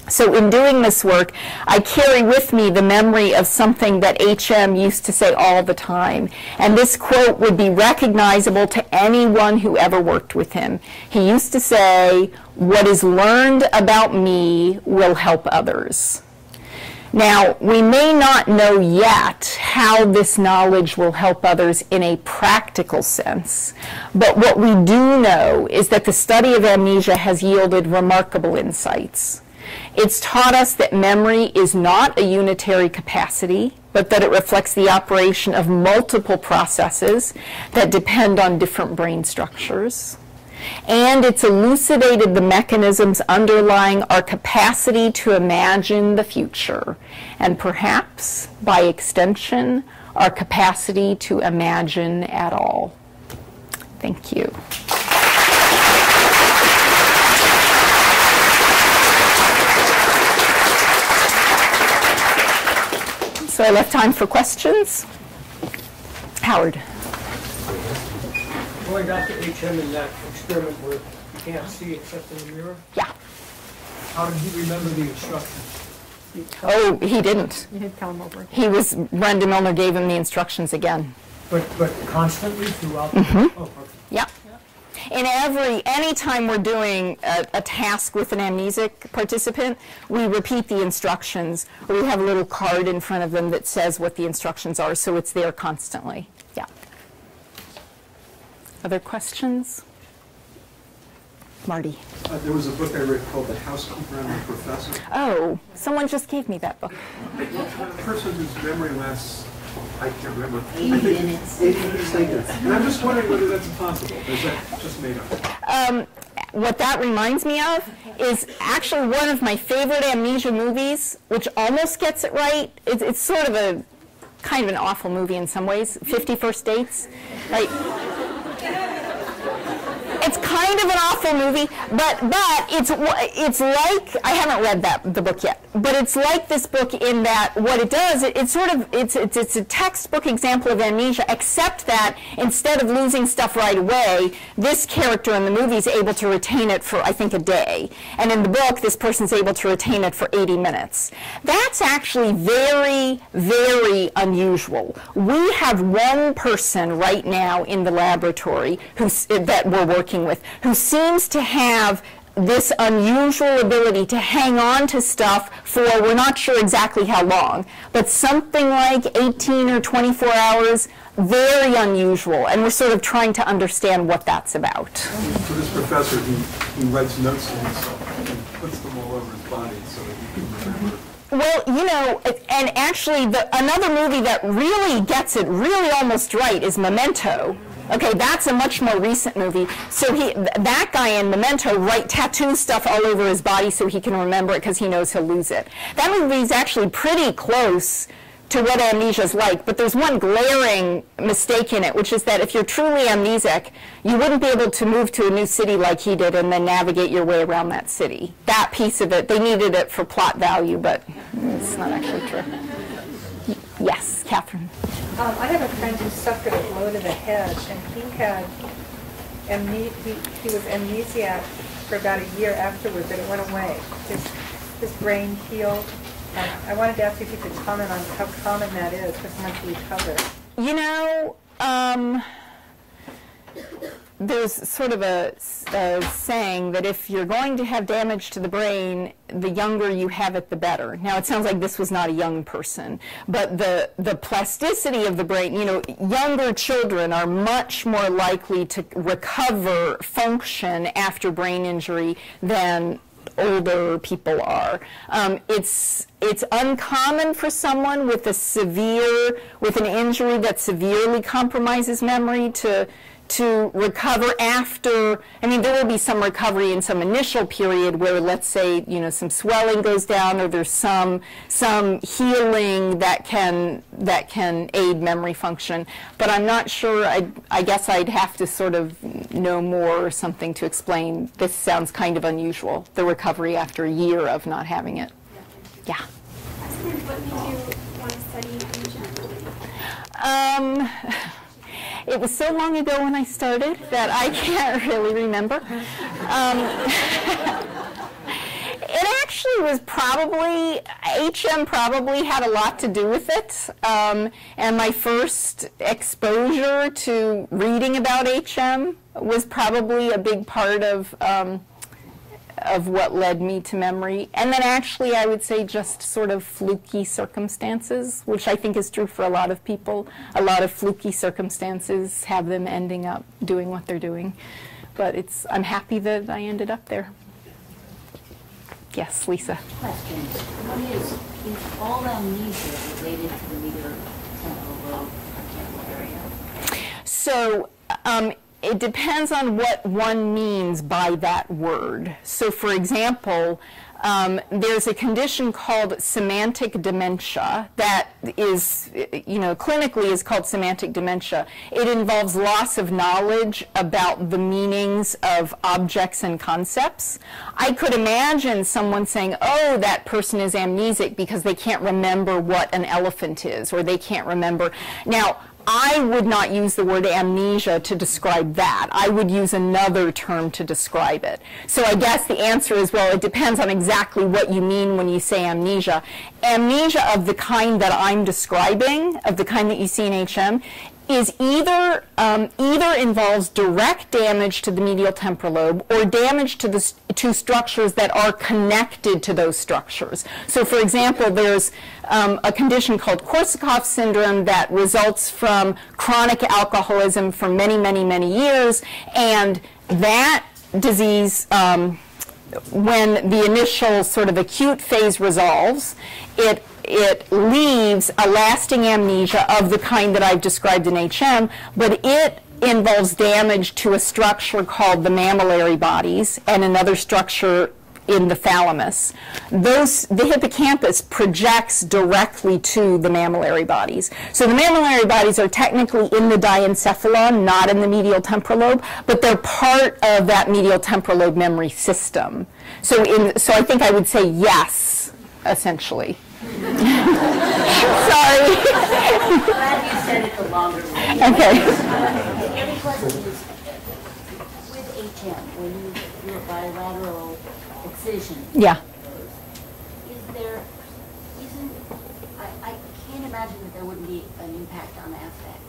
S2: So in doing this work, I carry with me the memory of something that H.M. used to say all the time. And this quote would be recognizable to anyone who ever worked with him. He used to say, "What is learned about me will help others." Now, we may not know yet how this knowledge will help others in a practical sense, but what we do know is that the study of amnesia has yielded remarkable insights. It's taught us that memory is not a unitary capacity, but that it reflects the operation of multiple processes that depend on different brain structures. And it's elucidated the mechanisms underlying our capacity to imagine the future, and perhaps, by extension, our capacity to imagine at all. Thank you. So I left time for questions. Howard.
S4: Going back to H.M. in that experiment where you can't see except in the mirror,
S2: Yeah.
S4: how did he remember the instructions?
S2: Oh, he didn't.
S5: You didn't tell him over.
S2: Brenda Milner gave him the instructions again.
S4: But constantly throughout the Oh, perfect.
S2: Yeah. Anytime we're doing a task with an amnesic participant, we repeat the instructions, or we have a little card in front of them that says what the instructions are, so it's there constantly. Yeah. Other questions? Marty.
S6: There was a book I read called The Housekeeper and the Professor.
S2: Oh, someone just gave me that book.
S6: The person whose memory lasts, I can't remember.
S7: 80 minutes.
S6: 80 minutes later. And I'm just wondering whether that's possible. Or is that just made up?
S2: What that reminds me of is actually one of my favorite amnesia movies, which almost gets it right. It's sort of a kind of an awful movie in some ways, 50 First Dates. Like, it's kind of an awful movie, but it's like, I haven't read the book yet, but it's like this book in that what it does, it's a textbook example of amnesia, except that instead of losing stuff right away, this character in the movie is able to retain it for, I think, a day. And in the book, this person's able to retain it for 80 minutes. That's actually very, very unusual. We have one person right now in the laboratory that we're working with who seems to have this unusual ability to hang on to stuff for, we're not sure exactly how long, but something like 18 or 24 hours, very unusual, and we're sort of trying to understand what that's about.
S6: For this professor, he writes notes to himself and puts them all over his body so that he can remember.
S2: Well, you know, and actually another movie that really gets it really almost right is Memento. Okay, that's a much more recent movie. So that guy in Memento tattoos stuff all over his body so he can remember it because he knows he'll lose it. That movie is actually pretty close to what amnesia is like, but there's one glaring mistake in it, which is that if you're truly amnesic, you wouldn't be able to move to a new city like he did and then navigate your way around that city. That piece of it, they needed it for plot value, but it's not actually true. Yes, Catherine.
S5: I have a friend who suffered a blow to the head, and he was amnesiac for about a year afterward, but it went away. His brain healed. I wanted to ask you if you could comment on how common that is, because once you recover.
S2: You know, There's sort of a saying that if you're going to have damage to the brain, the younger you have it, the better. Now, it sounds like this was not a young person, but the plasticity of the brain, you know, younger children are much more likely to recover function after brain injury than older people are. It's uncommon for someone with an injury that severely compromises memory to recover after. I mean, there will be some recovery in some initial period where, let's say, you know, some swelling goes down, or there's some healing that can aid memory function. But I'm not sure. I guess I'd have to sort of know more or something to explain. This sounds kind of unusual, the recovery after a year of not having it. Yeah.
S7: What made you want to study amnesia?
S2: It was so long ago when I started that I can't really remember. It actually was probably, HM probably had a lot to do with it. And my first exposure to reading about HM was probably a big part of what led me to memory. And then actually I would say just sort of fluky circumstances, which I think is true for a lot of people. A lot of fluky circumstances have them ending up doing what they're doing. But I'm happy that I ended up there. Yes, Lisa.
S8: Question. One is all amnesia related to the medial temporal lobe area?
S2: So, it depends on what one means by that word. So, for example, there's a condition called semantic dementia that is, you know, clinically is called semantic dementia. It involves loss of knowledge about the meanings of objects and concepts. I could imagine someone saying, oh, that person is amnesic because they can't remember what an elephant is, or they can't remember. Now, I would not use the word amnesia to describe that. I would use another term to describe it. So I guess the answer is, well, it depends on exactly what you mean when you say amnesia. Amnesia of the kind that I'm describing, of the kind that you see in HM, is either involves direct damage to the medial temporal lobe or damage to structures that are connected to those structures. So, for example, there's a condition called Korsakoff syndrome that results from chronic alcoholism for many, many, many years, and that disease, when the initial sort of acute phase resolves, it leaves a lasting amnesia of the kind that I've described in HM, but it involves damage to a structure called the mammillary bodies and another structure in the thalamus. The hippocampus projects directly to the mammillary bodies. So the mammillary bodies are technically in the diencephalon, not in the medial temporal lobe, but they're part of that medial temporal lobe memory system. So I think I would say yes, essentially. Sorry.
S8: Glad you said it the longer way.
S2: Okay.
S8: The other question is, with HM, when you do a bilateral excision,
S2: Yeah.
S8: I can't imagine that there wouldn't be an impact on affect.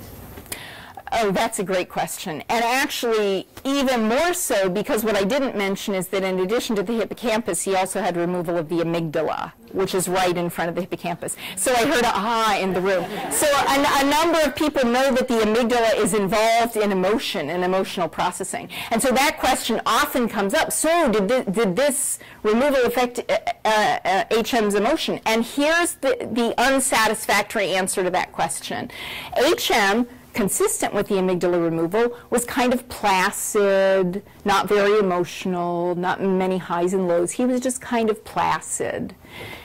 S2: Oh, that's a great question. And actually, even more so, because what I didn't mention is that in addition to the hippocampus, he also had removal of the amygdala, which is right in front of the hippocampus. So I heard a ah in the room. So a number of people know that the amygdala is involved in emotion and emotional processing. And so that question often comes up. So did this removal affect HM's emotion? And here's the unsatisfactory answer to that question. HM, consistent with the amygdala removal, was kind of placid, not very emotional, not many highs and lows. He was just kind of placid.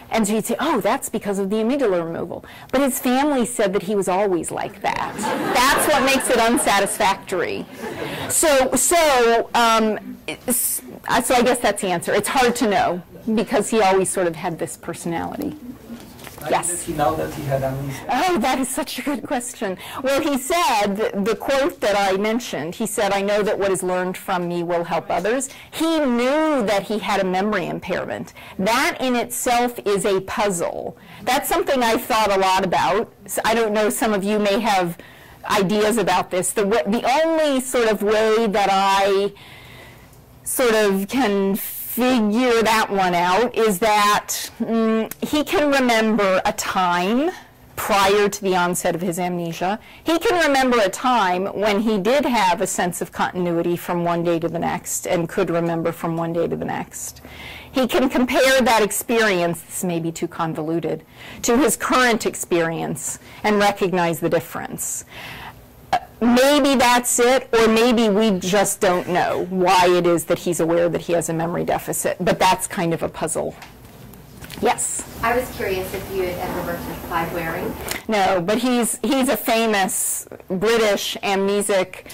S2: And so you'd say, oh, that's because of the amygdala removal. But his family said that he was always like that. That's what makes it unsatisfactory. So I guess that's the answer. It's hard to know because he always sort of had this personality. Yes.
S9: Did he know that he had amnesia?
S2: Oh, that is such a good question. Well, he said, the quote that I mentioned, he said, I know that what is learned from me will help others. He knew that he had a memory impairment. That in itself is a puzzle. That's something I've thought a lot about. So I don't know, some of you may have ideas about this. The only sort of way that I sort of can figure that one out is that he can remember a time prior to the onset of his amnesia. He can remember a time when he did have a sense of continuity from one day to the next and could remember from one day to the next. He can compare that experience, this may be too convoluted, to his current experience and recognize the difference. Maybe that's it, or maybe we just don't know why it is that he's aware that he has a memory deficit, but that's kind of a puzzle. Yes?
S9: I was curious if you had ever worked with Clive Waring.
S2: No, but he's a famous British amnesic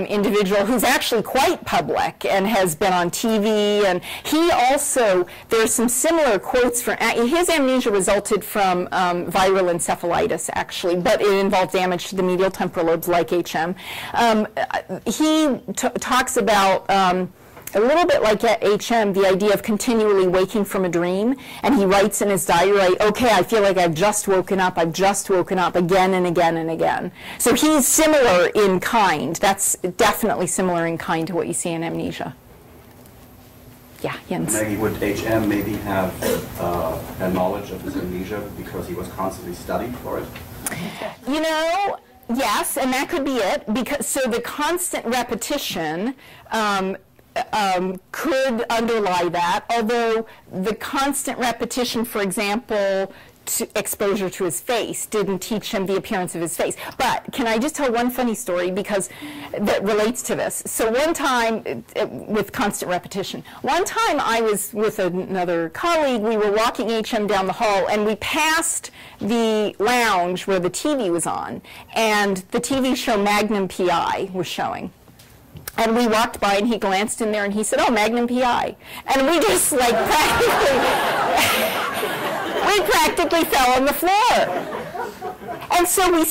S2: individual who's actually quite public and has been on TV, and he also, there's some similar quotes from, his amnesia resulted from viral encephalitis actually, but it involved damage to the medial temporal lobes like HM. He talks about a little bit like at HM, the idea of continually waking from a dream, and he writes in his diary, okay, I feel like I've just woken up again and again and again. So he's similar in kind. That's definitely similar in kind to what you see in amnesia. Yeah, Jens.
S10: Maggie, would HM maybe have a knowledge of his amnesia because he was constantly studying for it?
S2: You know, yes, and that could be it, because so the constant repetition could underlie that, although the constant repetition, for example, exposure to his face didn't teach him the appearance of his face. But can I just tell one funny story because that relates to this? So one time, with constant repetition, one time I was with another colleague, we were walking HM down the hall, and we passed the lounge where the TV was on, and the TV show Magnum PI was showing. And we walked by, and he glanced in there, and he said, "Oh, Magnum PI." And we just, like, practically fell on the floor. And so we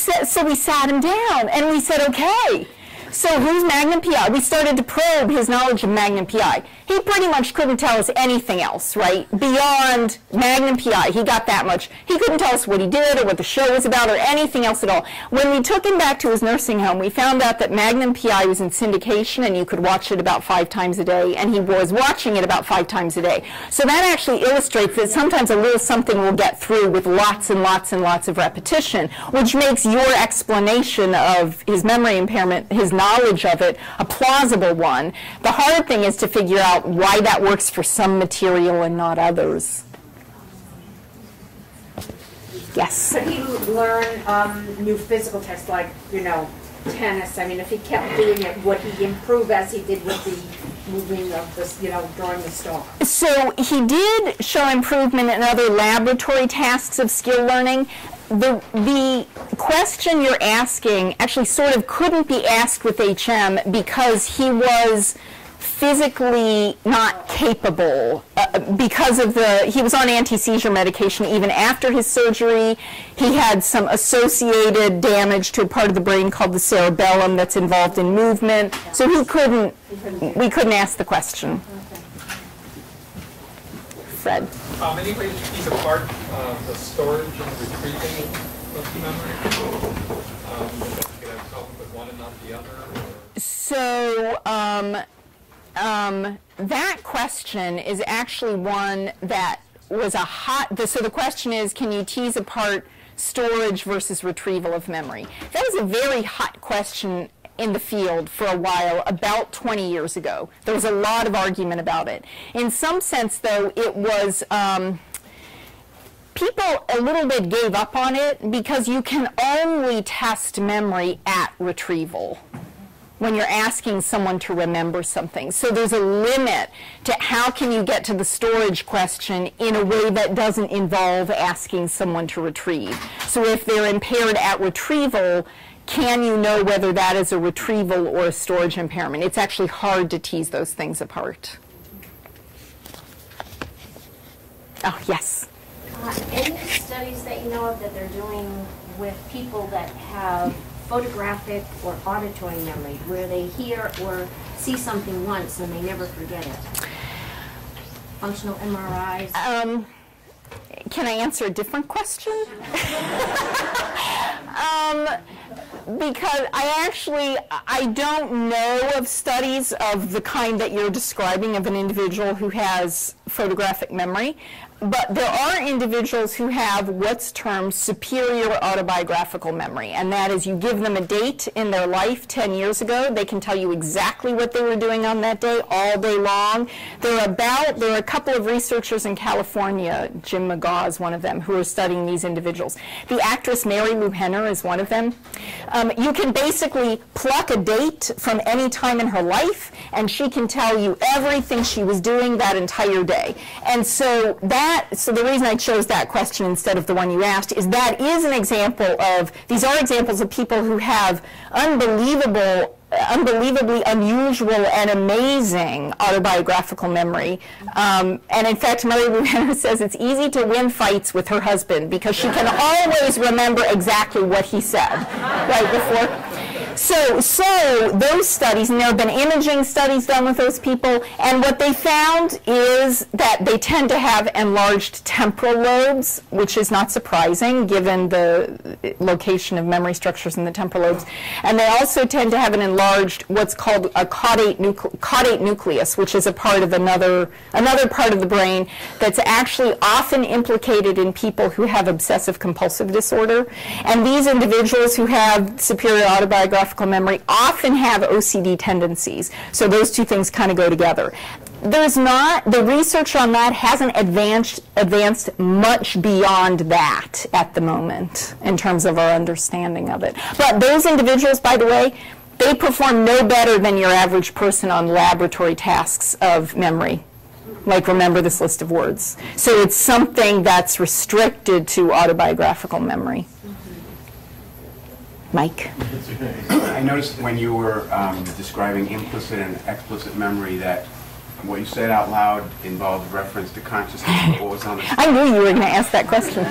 S2: sat him down, and we said, okay, so who's Magnum PI? We started to probe his knowledge of Magnum PI. He pretty much couldn't tell us anything else, right? Beyond Magnum PI, he got that much. He couldn't tell us what he did or what the show was about or anything else at all. When we took him back to his nursing home, we found out that Magnum PI was in syndication, and you could watch it about 5 times a day, and he was watching it about 5 times a day. So that actually illustrates that sometimes a little something will get through with lots and lots and lots of repetition, which makes your explanation of his memory impairment, his knowledge of it, a plausible one. The hard thing is to figure out why that works for some material and not others. Yes?
S5: Could he learn new physical tests like, you know, tennis? I mean, if he kept doing it, would he improve as he did with the moving of the, you know, drawing the star?
S2: So he did show improvement in other laboratory tasks of skill learning. The question you're asking actually sort of couldn't be asked with HM because he was physically not capable because of he was on anti-seizure medication even after his surgery. He had some associated damage to a part of the brain called the cerebellum that's involved in movement. So we couldn't ask the question. Fred.
S11: Any way to tease apart the storage and retrieving of the memory? You know, help with one and not the other?
S2: So that question is actually one that was so the question is, can you tease apart storage versus retrieval of memory? That was a very hot question in the field for a while, about 20 years ago. There was a lot of argument about it. In some sense, though, it was, people a little bit gave up on it because you can only test memory at retrieval when you're asking someone to remember something. So there's a limit to how can you get to the storage question in a way that doesn't involve asking someone to retrieve. So if they're impaired at retrieval, can you know whether that is a retrieval or a storage impairment? It's actually hard to tease those things apart. Oh, yes?
S8: Any studies that you know of that they're doing with people that have photographic or auditory memory, where they hear or see something once and they never forget it? Functional MRIs?
S2: Can I answer a different question? Because I don't know of studies of the kind that you're describing of an individual who has photographic memory. But there are individuals who have what's termed superior autobiographical memory, and that is you give them a date in their life 10 years ago, they can tell you exactly what they were doing on that day all day long. There are a couple of researchers in California, Jim McGaw is one of them, who are studying these individuals. The actress Mary Lou Henner is one of them. You can basically pluck a date from any time in her life, and she can tell you everything she was doing that entire day. And so the reason I chose that question instead of the one you asked is that is an example of, these are examples of people who have unbelievably unusual and amazing autobiographical memory. And in fact, Mary Lou Henner says it's easy to win fights with her husband because she can always remember exactly what he said right before. So those studies, and there have been imaging studies done with those people, and what they found is that they tend to have enlarged temporal lobes, which is not surprising given the location of memory structures in the temporal lobes. And they also tend to have an enlarged, what's called a caudate nucleus, which is a part of another part of the brain that's actually often implicated in people who have obsessive compulsive disorder. And these individuals who have superior autobiographical memory often have OCD tendencies. So those two things kind of go together. The research on that hasn't advanced much beyond that at the moment in terms of our understanding of it. But those individuals, by the way, they perform no better than your average person on laboratory tasks of memory, like remember this list of words. So it's something that's restricted to autobiographical memory. Mike?
S10: I noticed when you were describing implicit and explicit memory that what you said out loud involved reference to consciousness. What was on the
S2: I knew you were going to ask that question.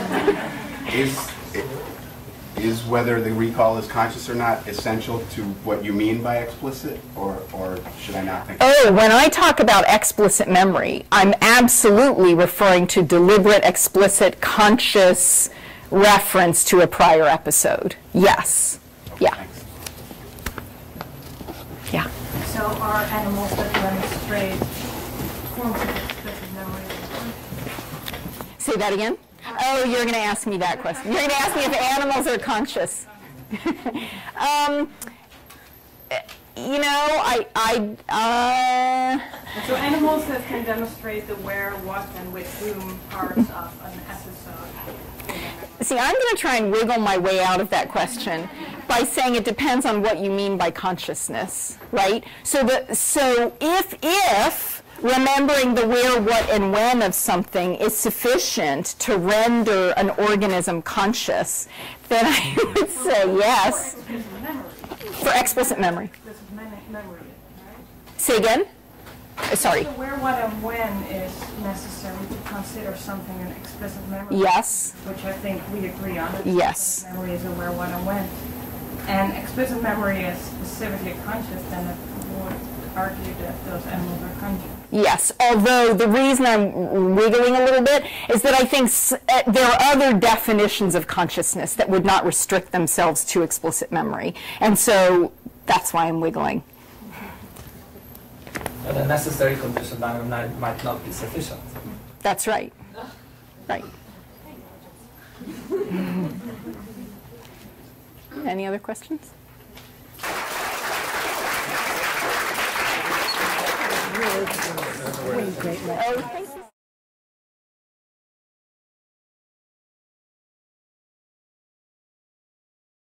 S10: Is whether the recall is conscious or not essential to what you mean by explicit, or should I not think?
S2: Oh, when I talk about explicit memory, I'm absolutely referring to deliberate, explicit, conscious reference to a prior episode. Yes. Yeah.
S10: Thanks.
S2: Yeah.
S12: So are animals that demonstrate forms of explicit memory?
S2: Say that again? Oh, you're going to ask me that question. You're going to ask me if animals are conscious.
S12: So animals that can demonstrate the where, what, and with whom parts of an episode.
S2: See, I'm going to try and wiggle my way out of that question by saying it depends on what you mean by consciousness, right? So if remembering the where, what, and when of something is sufficient to render an organism conscious, then I would say yes. For explicit memory.
S12: This is memory, right?
S2: Say again? Sorry.
S12: So where, what, and when is necessary to consider something an explicit memory?
S2: Yes.
S12: Which I think we agree on.
S2: Yes.
S12: Memory is a where, what, and when. And explicit memory is specifically conscious, then it would argue that those animals are conscious.
S2: Yes, although the reason I'm wiggling a little bit is that I think there are other definitions of consciousness that would not restrict themselves to explicit memory. And so that's why I'm wiggling.
S13: But a necessary condition might not be sufficient.
S2: That's right. Right. Any other questions? Really great. Oh, thank you.